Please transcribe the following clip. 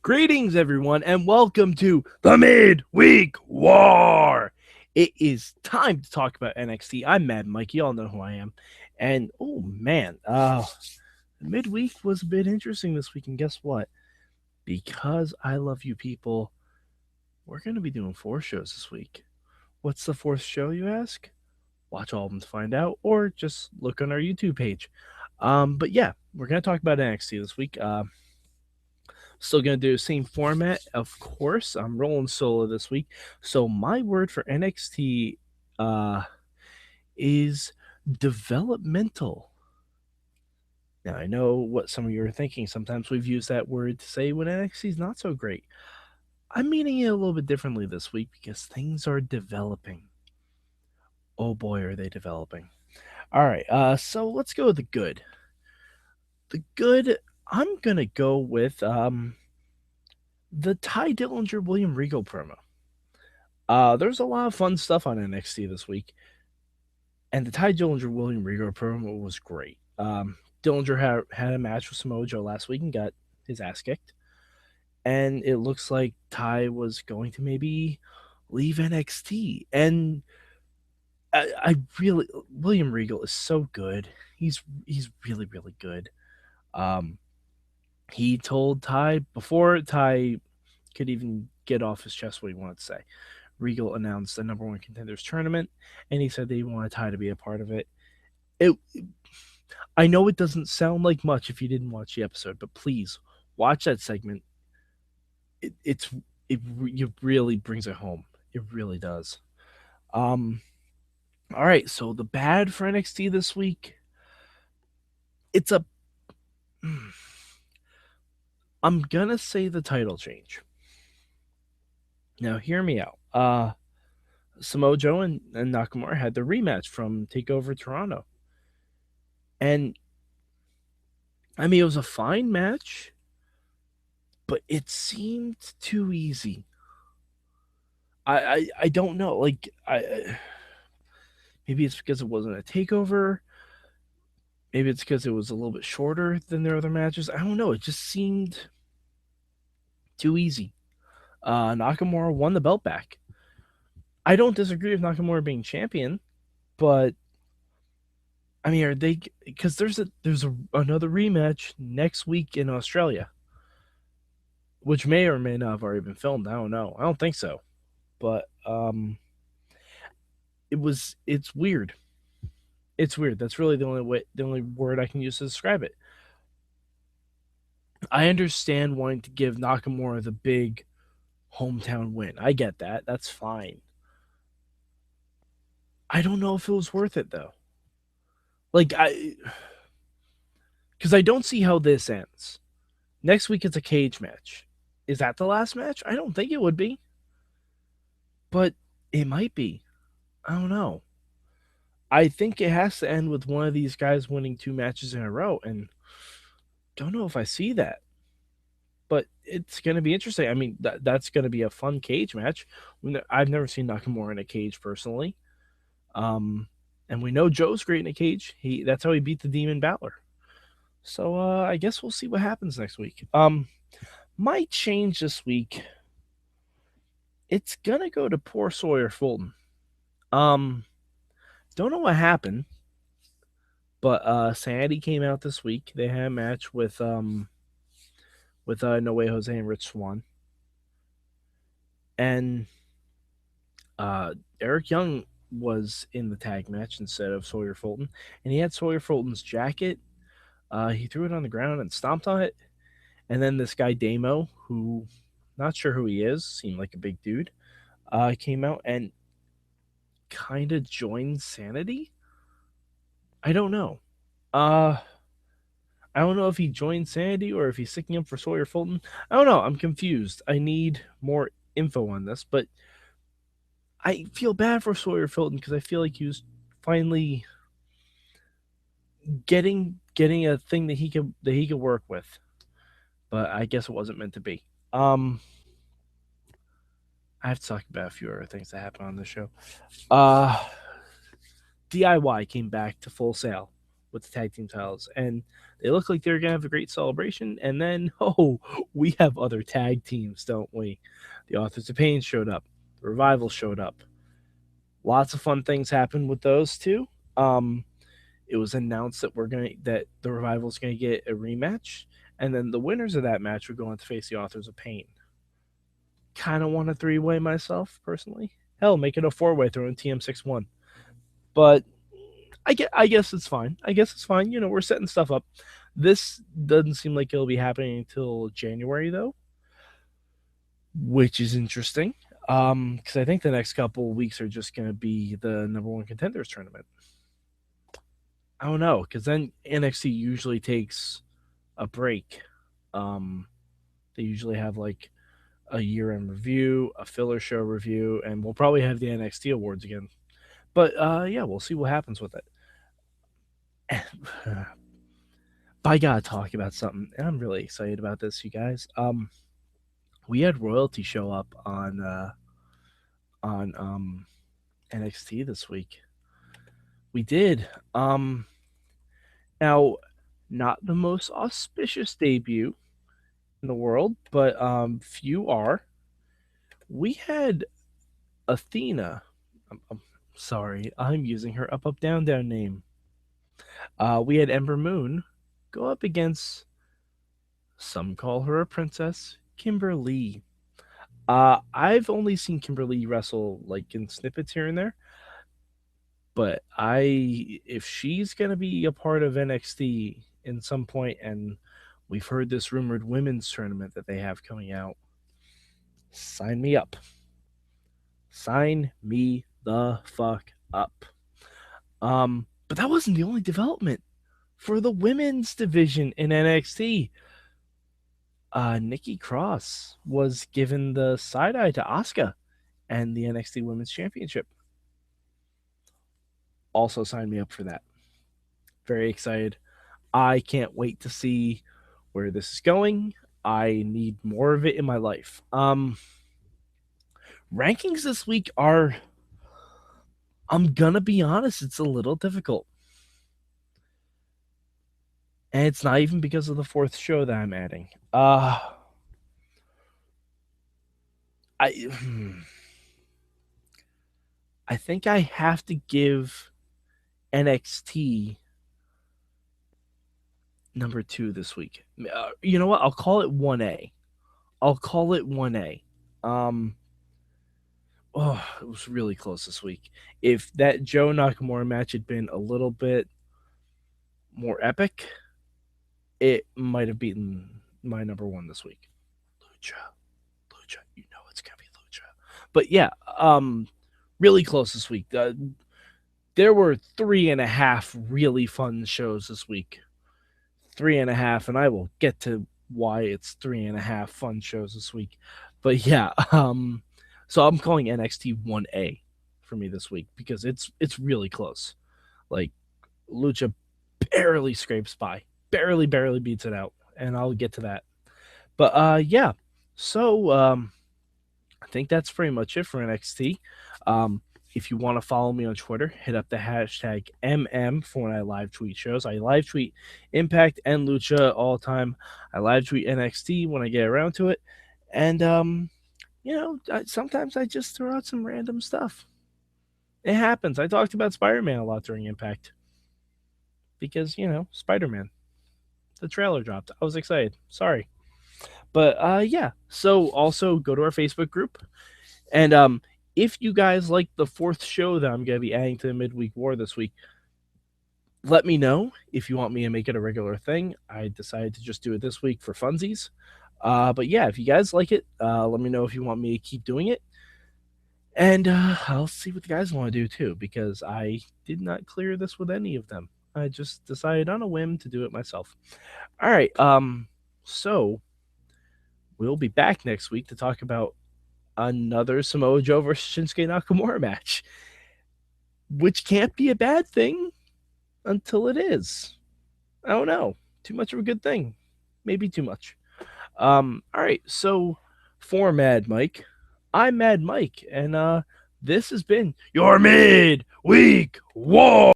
Greetings, everyone, and welcome to the Midweek War. It is time to talk about NXT. I'm Mad Mike. You all know who I am. And, oh, man, the midweek was a bit interesting this week. And guess what? Because I love you people, we're going to be doing 4 shows this week. What's the 4th show, you ask? Watch all of them to find out, or just look on our YouTube page. But yeah, we're going to talk about NXT this week. Still going to do the same format, of course. I'm rolling solo this week. So my word for NXT is developmental. Now, I know what some of you are thinking. Sometimes we've used that word to say when NXT is not so great. I'm meaning it a little bit differently this week because things are developing. Oh boy, are they developing. All right, so let's go with the good. The good, I'm going to go with the Ty Dillinger William Regal promo. There's a lot of fun stuff on NXT this week, and the Ty Dillinger William Regal promo was great. Dillinger had a match with Samoa Joe last week and got his ass kicked, and it looks like Ty was going to maybe leave NXT. And I really, William Regal is so good. He's really good. He told Ty before Ty could even get off his chest what he wanted to say. Regal announced the number one contenders tournament, and he said that he wanted Ty to be a part of it. I know it doesn't sound like much if you didn't watch the episode, but please watch that segment. It really brings it home. It really does. All right, so the bad for NXT this week. It's a. I'm gonna say the title change. Now, hear me out. Samoa Joe and Nakamura had the rematch from TakeOver Toronto. And, I mean, it was a fine match, but it seemed too easy. I don't know. Like, maybe it's because it wasn't a TakeOver. Maybe it's because it was a little bit shorter than their other matches. I don't know. It just seemed too easy. Nakamura won the belt back. I don't disagree with Nakamura being champion, but I mean, are they? Because there's another rematch next week in Australia, which may or may not have already been filmed. I don't know. I don't think so, but it's weird. It's weird. That's really the only word I can use to describe it. I understand wanting to give Nakamura the big hometown win. I get that. That's fine. I don't know if it was worth it though. Like because I don't see how this ends. Next week it's a cage match. Is that the last match? I don't think it would be. But it might be. I don't know. I think it has to end with one of these guys winning 2 matches in a row, and don't know if I see that. But it's going to be interesting. I mean, that's going to be a fun cage match. I've never seen Nakamura in a cage personally. And we know Joe's great in a cage. That's how he beat the Demon Balor. So I guess we'll see what happens next week. My change this week, it's gonna go to poor Sawyer Fulton. Don't know what happened, but Sanity came out this week. They had a match with No Way Jose and Rich Swann, and Eric Young was in the tag match instead of Sawyer Fulton, and he had Sawyer Fulton's jacket. He threw it on the ground and stomped on it. And then this guy Damo, who not sure who he is, seemed like a big dude, came out and kind of joined Sanity. I don't know. I don't know if he joined Sanity or if he's sticking up for Sawyer Fulton. I don't know. I'm confused. I need more info on this, but I feel bad for Sawyer Fulton because I feel like he was finally getting a thing that he could work with. But I guess it wasn't meant to be. I have to talk about a few other things that happened on the show. DIY came back to Full Sail. with the tag team titles, and they look like they're gonna have a great celebration. And then, oh, we have other tag teams, don't we? The Authors of Pain showed up, the Revival showed up. Lots of fun things happened with those two. Um, it was announced that that the Revival's gonna get a rematch, and then the winners of that match would go on to face the Authors of Pain. Kind of want a 3-way myself personally. Hell, make it a 4-way, throw in TM61. But I guess it's fine. I guess it's fine. You know, we're setting stuff up. This doesn't seem like it'll be happening until January though, which is interesting. Because I think the next couple of weeks are just going to be the number one contenders tournament. I don't know, because then NXT usually takes a break. They usually have like a year-end review, a filler show review, and we'll probably have the NXT awards again. But yeah, we'll see what happens with it. But I gotta talk about something, and I'm really excited about this, you guys. We had royalty show up on NXT this week. We did. Now, not the most auspicious debut in the world, but few are. We had Athena. I'm sorry, I'm using her up down down name. We had Ember Moon go up against, some call her a princess, Kimberly. I've only seen Kimberly wrestle like in snippets here and there, but if she's gonna be a part of NXT in some point, and we've heard this rumored women's tournament that they have coming out, sign me up. Sign me the fuck up. But that wasn't the only development for the women's division in NXT. Nikki Cross was given the side eye to Asuka and the NXT Women's Championship. Also, sign me up for that. Very excited. I can't wait to see where this is going. I need more of it in my life. Rankings this week are, I'm gonna be honest, it's a little difficult. And it's not even because of the fourth show that I'm adding. I think I have to give NXT number 2 this week. You know what? I'll call it 1A. I'll call it 1A. It was really close this week. If that Joe Nakamura match had been a little bit more epic, it might have beaten my number 1 this week. Lucha, you know it's gonna be Lucha. But yeah, really close this week. There were 3.5 really fun shows this week. 3.5, and I will get to why it's 3.5 fun shows this week. But yeah, so I'm calling NXT 1A for me this week because it's really close. Like Lucha barely scrapes by, barely beats it out, and I'll get to that. But yeah, so I think that's pretty much it for NXT. If you want to follow me on Twitter, hit up the hashtag MM for when I live tweet shows. I live tweet Impact and Lucha all the time. I live tweet NXT when I get around to it. And, you know, sometimes I just throw out some random stuff. It happens. I talked about Spider-Man a lot during Impact. Because, you know, Spider-Man. The trailer dropped. I was excited. Sorry. But, yeah. So, also go to our Facebook group. And, if you guys like the fourth show that I'm going to be adding to the Midweek War this week, let me know if you want me to make it a regular thing. I decided to just do it this week for funsies. But yeah, if you guys like it, let me know if you want me to keep doing it. And I'll see what the guys want to do too, because I did not clear this with any of them. I just decided on a whim to do it myself. All right. So we'll be back next week to talk about another Samoa Joe versus Shinsuke Nakamura match, which can't be a bad thing until it is. I don't know. Too much of a good thing. Maybe too much. All right. So for Mad Mike, I'm Mad Mike, and this has been your Midweek War.